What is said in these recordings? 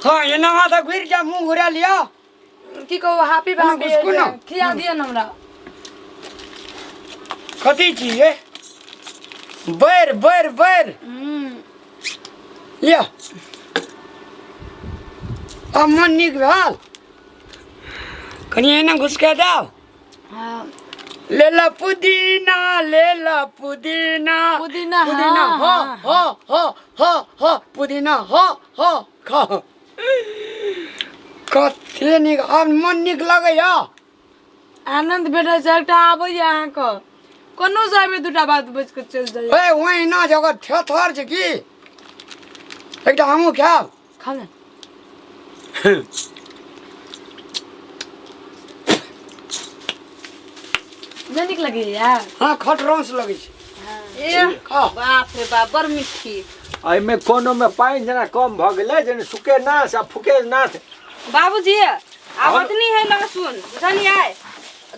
हाँ ये ना माथा घुर जा मुंह घुरा लिया की कहो हैप्पी बर्थडे ना खिया दियो न हमरा कथी चाहिए बैर बैर बैर लिया अब मन निक भेल कनी एना घुस के जाओ लेला पुदीना पुदीना पुदीना हो हो हो हो हो पुदीना हो हो खा कते निक अब मन निक लगैया आनंद भेटै छै एकटा आबैया अहाँके कोनो जाबे दुटा बात बज के चल जाइए ए वही ना जगह थेथर छै की एकटा हमहु खाब खा ले नीक लगैया हाँ खटरौंस लगै छै ए बाप रे बाप बड़ मीठी एहिमे कोनो में पानि जना कम भ गेलै जे सुखे नाथ आ फुके नाथ बाबूजी आवतनी है लहसुन बुझलियै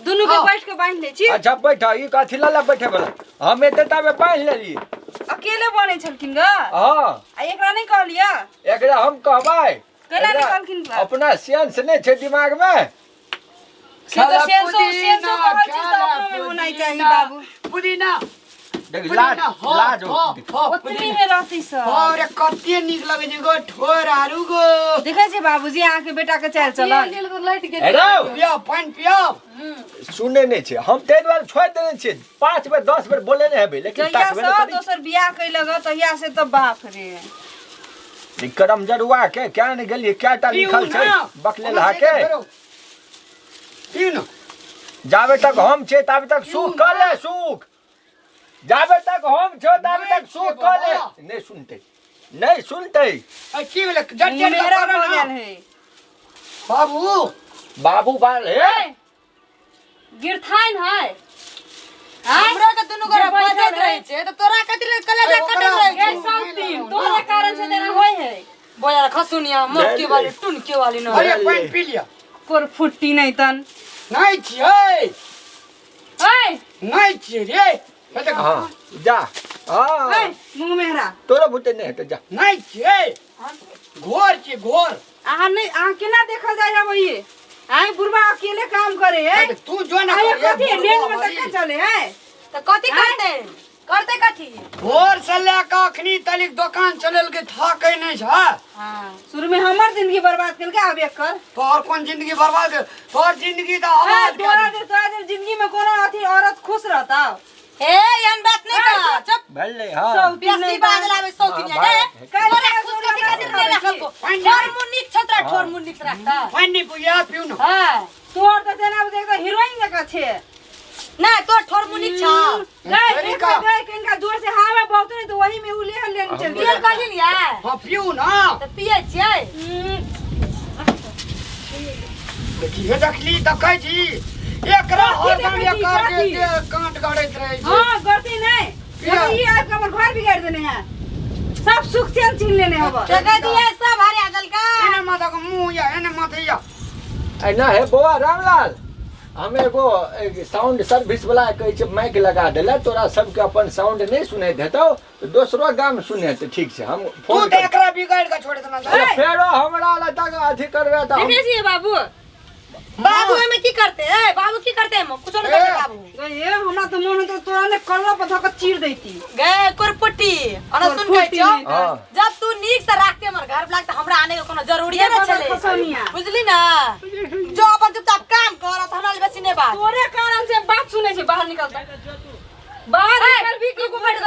दुनू के बैठ के बांध ले छी अच्छा बैठ ई कथी लाला बैठे वाला हम एते ताबे बांध लेली अकेले बनै छलखिन ग हां आ एकरा नहीं कहलिया एकरा हम कहबै केना निकलखिन अपना सेंस नहीं छै दिमाग में साला सेंसो कहै छी त अपनो में होना चाहिए बाबू पुदीना देख लाज लाज ओतनी में रहती स अरे कते निक लगै छै गो ठोर आलू गो देखै छै बाबूजी अहाँ के बेटा के चल चलन हेलो पियो पानी पियो सुने नहीं छै हम ते द्वारा छोड़ देने छियै 5 बेर 10 बेर बोले नहीं हेबे लेकिन जहिया ताकबे से नहीं करी दोसर बियाह कैलक तहिया से तो बाप रे ई करम जरुआ के क्या नहीं गेलिए क्याटा लिखल छै बकले लहा के पियो न जाबे तक हम छै ताबे तक सुख कर ले सुख जाबे तक हम छो ताबे तक सुख कर ले नहीं सुनते आ की भेल जट मेरा बन गेल है बाबू बाबू बाल हे गिरथाइन है हमरा के दुनु गोरा बजत रहे छै त तोरा कथि कलेजा कटल रहे छै सब तोरे कारण से देना होय है बोया खसुनिया मक्के वाली टुनके वाली न अरे पानी पी लिया कोर फुट्टी नहीं तन नहीं छियै ओए नहीं छियै रे बता हां जा हां ओए मुंह मेहरा तोरा बुते नहीं है जा नहीं छियै घोर छियै घोर अहाँ नहीं अहाँ केना देखा जाय है ये आइ बुढ़वा अकेले काम करे है तू जो ना आइ कर कथि नेट में तक चले है त कथि करते करते कथि घोर से लेके अखनी तलिक दुकान चलल के थाकै नहीं छै हां शुरू में हमर जिंदगी बर्बाद केल के आबे कर तोहर कोन जिंदगी बर्बाद तोहर जिंदगी त आवाज तोरा जिंदगी में कोनो अथी औरत खुश रहता ए यन बात नहीं का चुप भले हां बेसी बाज लावे सौकिनिया गे तोरा कथि खातिर ले रखबो ठोर मुन्नी छतरा ठोर मुन्नी रखता पानी पिया पिउ न हां तोर त देना देख त हीरोइन जका छे ना तो ठोर मुन्नी छ नहीं इनका जोर से हवा बहुत नहीं तो वही में उले लेने चल पियल कहली लिया हां पिउ न त पिए छियै देखिए देखली त कहै छी एकरा हरदम एकर के कांट गड़ैत रहै छै हां गलती नहीं ये आपका हमर घर बिगाड़ देने हैं सब सुख चैन छीन लेने हवा जगह दिए सब हरिया दल का एने माथा को मुंह या एने माथा या ना है बोआ रामलाल हमें एगो साउंड सर्विस वाला कहै छै माइक लगा देला तोरा सबके अपन साउंड नहीं सुनै देतौ तो दोसरो गाम सुने त ठीक छै हम तू फोन त एकरा बिगाड़ के छोड़ देना फेरो हमरा ला तक अथी करबे त देखे छियै बाबू बाबू में की करते है बाबू की करते है कुछ नहीं करते बाबू ये हमरा तो मन तो तोरा ने करवा पथा के चीर देती गे कुरपुटी अन सुन के छो जब तू नीक से राख के हमर घर ब्लॉक त हमरा आने के कोनो जरूरी है छले बुझली ना जो अपन चुपचाप काम कर त हमरा ले बेसी नहीं बात तोरे कारण से बात सुने छै बाहर निकल बाहर निकल भी को बैठ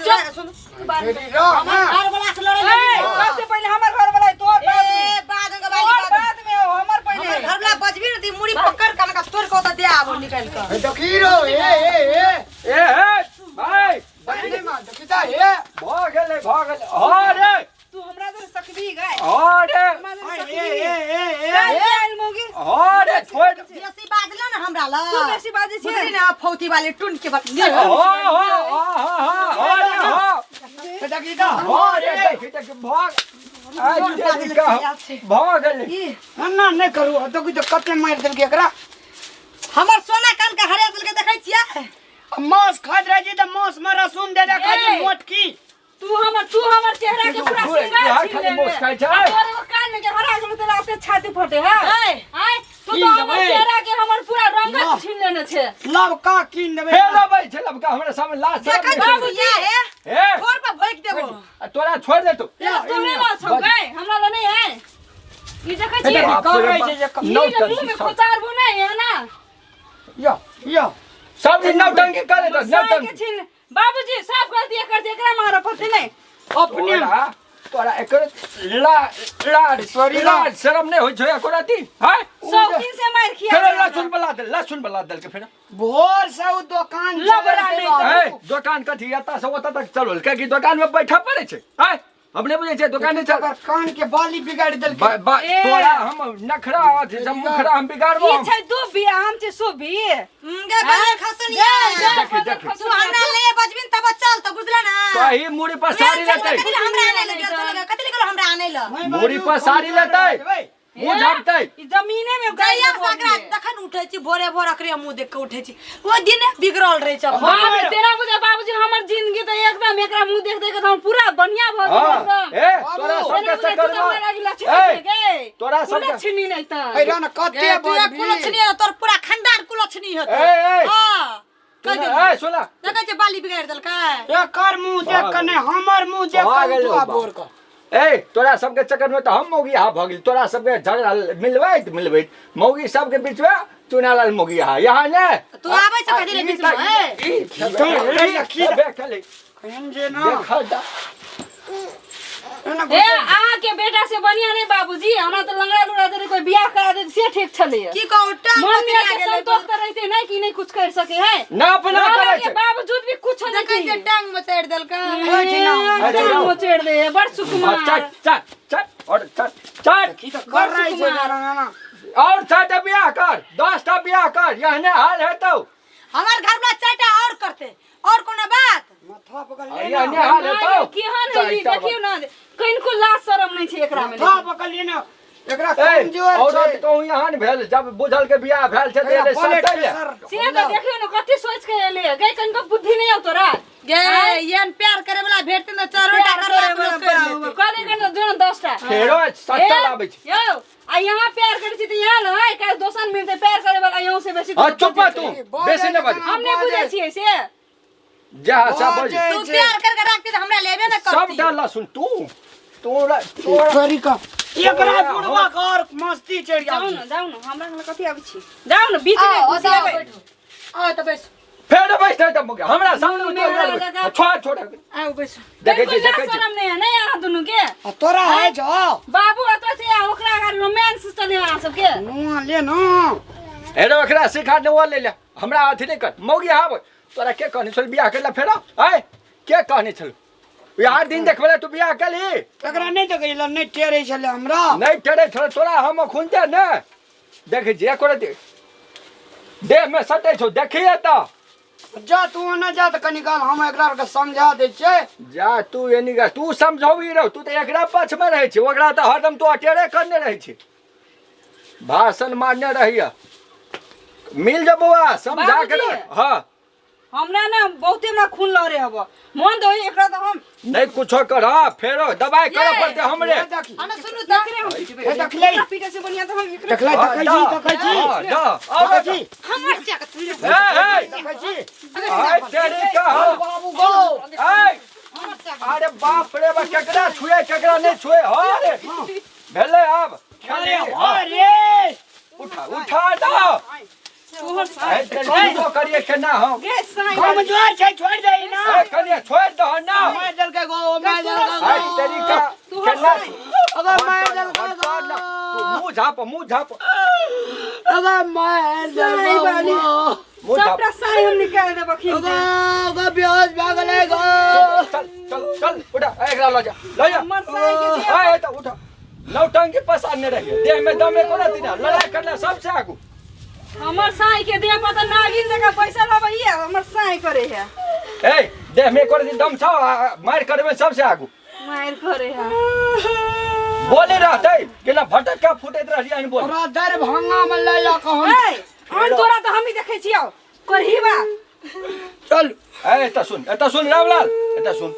जा सुन हमर घर वाला से लड़े सबसे पहले हमर घर वाला तोर बाद में बाद में हमर पहले घर वाला बजबी न ती मुड़ी पकड़ के ना तोड़ को त दे आबो निकाल के देखी रो ए भाई बने मां देखिता हे भागले अरे तू हमरा तो सकबी गए अरे अरे छोड़ बेसी बाजला न हमरा ल तू बेसी बाजे छी बुझली ना फौती वाली टुन के बात देखिता अरे भाग भागले ना नहीं करू तो कुछ कते मार देल के एकरा हमर सोना कान के हरिया दिल के देखै छियै मांस खात रह जी त मांस में रसून दे दे खाजी मोट की तू हमर चेहरा के पूरा सिंगार छीन ले खाली मोस खाइ छै तोरे कान गेलो तेरा अपने छाती फटे है आय तू तो हमर चेहरा के हमर पूरा रंगत छीन लेने छे लबका कीन देबे फेर भाई छै लबका हमरा सामने लाश देखै बाबूजी ए फोर पर भोक देबो तोरा छोड़ दे तू तोरे ना छौ गए हमरा ल नहीं है ई देखै छी करै छै जे ई मुंह में खोचारबो नहीं है ना या सब दिन नौटंकी करे तो नौटंकी बाबूजी साफ कर दिया कर एकरा मारा पड़ते नहीं अपने तोरा एकर लाड शर्म नहीं होय छै एकोरा दिन हाय सब दिन से मार खिया फिर लहसुन बला दल के फिर भोर से उ दुकान लबरा नहीं ए दुकान कथी एता से ओता तक चलल के कि दुकान में बैठा पड़े छै हाय हमने बुझे छै दुकान नहीं चल कान के बाली बिगाड़ देल तोरा हम नखरा छै जब मुखरा हम बिगाड़बो ई छै दू बिया हम छै सुबी गे बने खसनिया तू हमरा ले बजबिन तब चल तो बुझला ना कही मुड़ी पर साड़ी लेतै हमरा आने ले कथि लिखल हमरा आने ल मुड़ी पर साड़ी लेतै मुंह झापतै ई जमीने में गैया सकरा तखन उठै छी भोरे भोर अकरे मुंह देख के उठै छी ओ दिन बिगड़ल रहे छ बाप तेरा बुझे बाबूजी हमर जिंदगी तो एकदम एकरा मुंह देख देख के हम पूरा बढ़िया भ गेल ए तोरा सब के चक्कर में तोरा सब के छिनी नहीं त हैरा न कते तू कुलछनी तोर पूरा खानदान कुलछनी होत ए हां ए सुना देखै छै बाली बिगाड़ देलकै एकर मुंह देख के नहीं हमर मुंह देख के तू बोर क ए तोरा सबके चक्कर में तो हम मौगी हा भ गेल तोरा सबके झगड़ा मिलबै मौगी सबके बीच में चुनालाल मौगी हा यहाँ ने तू आबै छ कथि ले बीच में हम जे ना ए आ के बेटा से बढ़िया नहीं बाबूजी हमरा तो लंगड़ा लुड़ा दे कोई बियाह करा दे से ठीक छले की कहूटा मन में के संतोष त रहते नहीं कि नहीं कुछ कर सके है ना अपना करे के बावजूद भी कुछ नहीं देखै छै टांग मचेड़ देलकै टांग मचेड़ दे बड़ सुकुमार चट और चट की तो कर रही छै ना और 6 बियाह कर 10 बियाह कर यहने हाल है तो हमार घर में 4टा और करते और कोनो बात माथा पकड़ ले यहने हाल है तो केहन है ई देखियो ना कनको लाज शरम नहीं छै एकरा में माथा पकड़ ले ना एकरा कमजोर औरत छै कहूं यहाँ ने भेल जब बुझल के बियाह भेल छै ते सटले से तो देखियो ना कथि सोच के एले गई कनको बुद्धि नहीं हो तोरा गे येन प्यार करे वाला भेटते न चारोटा करे करे के जो 10टा फेरो सटल आबै छै यो आ यहाँ प्यार करे छी त यहाँ न है काल दोसन मिलते प्यार करे वाला यहाँ से बेसी हां चुप तू बेसी न बज हमने बुझे छियै से जा सब बज तू प्यार करके रखती त हमरा लेबे न करती सब डाल सुन तू तोरा करी का एकरा बुढ़वा कर मस्ती चढ़ जाऊ न हमरा लग कथि आबै छी जाऊ न बीच में घुसी आबै आ त बैस फेर बैठ त हमरा सामने में छोड़ आउ बैस देखे छी शरम नहीं है नहीं आ दुनु के तोरा है जो बाबू अत से ओकरा का रोमांस चले आ सब के नुआ ले ना हेरो एकरा सिखा दे वो ले ले हमरा अथि नहीं कर मौगी आब तोरा के कहनी छल बियाह केला फेर आय के कहनी छल यार दिन देखबे तू बियाह केली एकरा नहीं देखै ल नहीं टेरै छले हमरा नहीं टेरे छल तोरा हम खुनते न देख जे करे देह में सटे छौ देखिए त जा तू न जा त कनी काल हम एकरा के समझा दे छै जा तू एनी गा तू समझौई रह तू त एकरा पक्ष में रहै छी ओकरा त हरदम तू अटेरे करने रहै छी भाषण मारने रहिया मिल जबुआ समझा के हां हमरा ना बहुते ना खून लरे हबो मन दो एकरा त हम नहीं कुछो कर फेरो दवाई करे पड़ते हमरे अन सुनु त ए देख ले पीटे से बढ़िया त हम देख ले देखै छी जा और जी हमर से के तू देखै छी आय तेरी का हो बाबू गो आय अरे बाप रे बा केकरा छुए केकरा नहीं छुए अरे भेले अब अरे उठा दो आय तेरी को करिए के ना हो गे साई कमजोर छै छोड़ दे ना ए कनिया छोड़ दो ना मैं दल के गो मैं दल आय तेरी का केना अगर मैं दल के तू मुंह झाप अगर मैं दल साई वाली मुंह झाप सबटा साई हम निकाल देबो खींच के अगर बेहोश भागले गो चल उठा एकरा ले जा हमर साई के दिया आय तो उठा नौटंकी पसारने रहिए देह में दम एको रति ना लड़ाई करना सबसे आगू हमर साई के दिया पता नागिन जगह पैसा लबैया हमर साई करे है ए देह में एको रति दम छौ मार करबे सबसे आगू मार करे है बोले रहते केला भटका फुटैत रही अनि बोल तोरा दरभंगा में ले जा कहूं ए अन तोरा त हम ही देखै छियौ करहीबा चल ए त सुन रामलाल एता सुन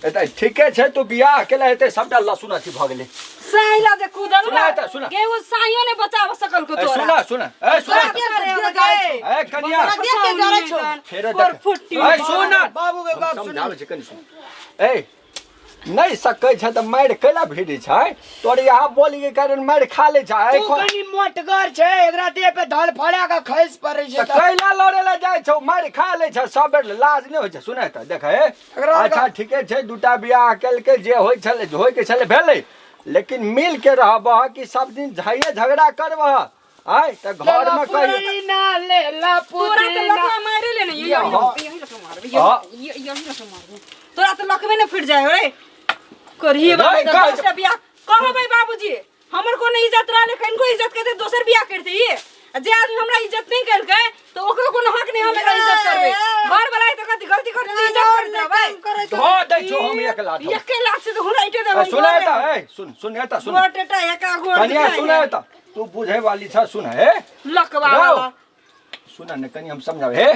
एतै ठीके छै तू बियाह केला हेतै सबटा लहसुन अथी भ गेलै साइला जे कूदल सुना त सुना के वो साइयो ने बचाव सकल को तोरा सुना सुना ए कन्या देख के जरे छो फेर पर फुट्टी सुन बाबू के बात सुन समझाबै छै कनि सुन ए नहीं सकै छै त मारि कैला भिड़ी छै तोर यहाँ बोली के कारण मारि खा ले छै तू कनी मोटगर छै एकरा देह पे धल फड़ा के खैस पड़ै छै त कैला लड़े ला जाइ छौ मारि खा ले छै सब बेर लाज नहीं होइ छै सुनै त देख हे अच्छा ठीके छै दूटा बियाह केलकै जे होइ छले होय के छले भेलै लेकिन मिल के रहबह कि सब दिन झगड़ा करबह आय त घर में कही ना ले ला तोरा तो लकवा मारे ले नहीं यही लकवा मारबे यही लकवा मारबे तोरा तो लकवे ने फिट जाए रे करिए बाबू बियाह कहबै बाबूजी हमर कोनो इज्जत रहले कनको इज्जत करते दोसर बियाह करते ये जे आदमी हमरा इज्जत नहीं करके तो ओकरो कोनो हक नहीं हमरा इज्जत करबे घर वाला तो कथि गलती कर इज्जत करते भाई हो दै छौ हम एक लाख से तो हमरा इटे देबै सुनै त ए सुन सुन एता सुन गोटेटा एका गोट कन्या सुनै त तू बुझे वाली छ सुन हे लकवा वाला सुन न कन्या हम समझावे हे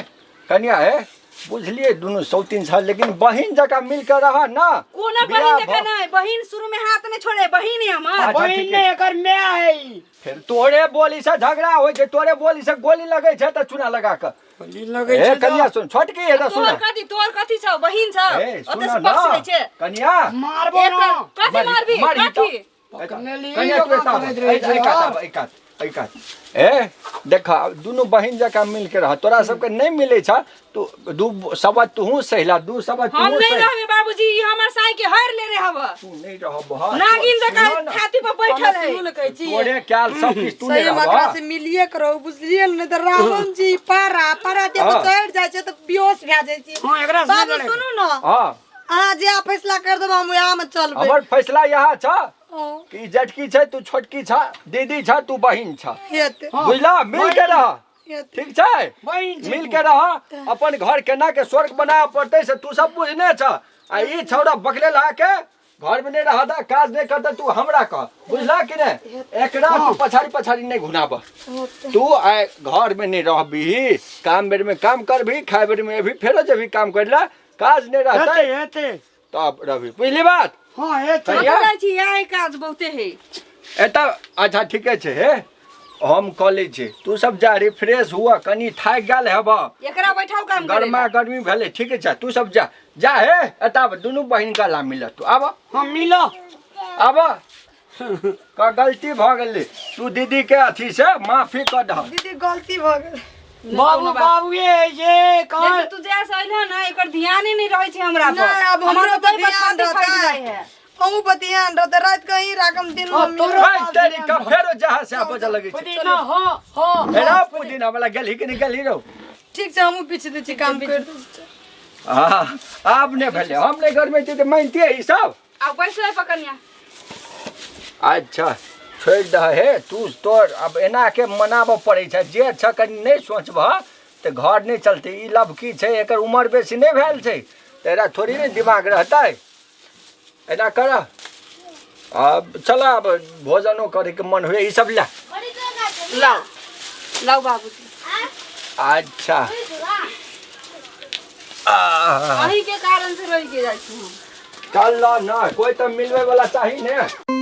कन्या हे बुझलिए दुनु सौतीन छ लेकिन बहिन जका मिल के रह ना कोना बहिन जका नहीं बहिन शुरू में हाथ नहीं छोड़े बहिन है हमर बहिन ने एकर माय है फिर तोरे बोली से झगड़ा होय छै तोरे बोली से गोली लगै छै त चूना लगा के गोली लगै ए छै कन्या सुन छोटकी है त सुन तोर कथि छ बहिन छ ए सुन ओते ना बक्स लै छै कन्या मारबो ना कथि मारबी कथि कन्या तू एता ऐका ए देखा दुनु बहिन जका मिल के रह तोरा सबके नहीं मिले छ तू दू सबत तू सहिला दू सबत तू हम नहीं रहबे बाबूजी ई हमर साई के हर ले रे हब तू नहीं रहब नागिन जका छाती पर बैठल है सुन कहै छी तोरे क्याल सब किछ तू नहीं सही मकरा रहब से मिलिए करो बुझलिए न त रावण जी पारा दे पर चढ़ जाय छै त बेहोश भ जाय छै हां एकरा से बाबू सुनू न हां अहाँ जे फैसला कर देब हम यहाँ में चलबै हमर फैसला यहाँ छ कि जटकी छै तू छोटकी छ दीदी छ तू बहिन छ हेत बुझला मिल के रह ठीक छै बहिन छै मिल के रह अपन घर केना के स्वर्ग बनाए पड़तै से तू सब बुझने छ आ ई छौड़ा बकले ला के घर में नहीं रहता काज नहीं करता तू हमरा कह बुझला कि नहीं एकरा तू पछाड़ी नहीं घुनाब तू आए घर में नहीं रहबी काम बेर में काम करबी खाए बेर में भी फेरो जब काम करला काज नहीं रहता हेते तब रवि बुझली बात हां हेते जाय छी आइ काज बहुते है एता अच्छा ठीके छै हे हम कॉलेज छै तू सब जा रिफ्रेश हुआ कनी थाक गेल हेब एकरा बैठाओ काम करे गर्मा गर्मी भेले ठीके छै तू सब जा हे एता दुनु बहिन का ला मिलत तू आब हम मिलो आब का गलती भ गेलै तू दीदी के अथी से माफी क दह दीदी गलती भ गेल बाबू ये कौन जैसे तू जैसे अइला ना एकर ध्यान ही नहीं रहे छै हमरा पर नहीं, अब हमरो पर ध्यान रहता है। हमहू पर ध्यान रहते रात कहीं राखम दिन में भाई तेरी का फेरो जहां से बज लगे छै पुदीना हो एरा पुदीना वाला गेली कि नहीं गेली रहो ठीक छै हमहू पीछे दे छी काम कर हां अब ने भेले हमने घर में ते मानती है ई सब अब बैठले पकनिया अच्छा छोड़ दे हे तू तोर अब एना के मनाब पड़े छै जे छ कनी नहीं सोचबह ते घर नहीं चलते ई लबकी छै एकर उम्र बेसी नहीं भेल छै तेरा थोड़ी नहीं दिमाग रहता है एना कर अब चला अब भोजनो करे के मन हुए ई सब ला लाओ लाओ बाबूजी अच्छा अही के कारण से रह के जाय छी चल ना कोई तो मिलवे वाला चाहिए ने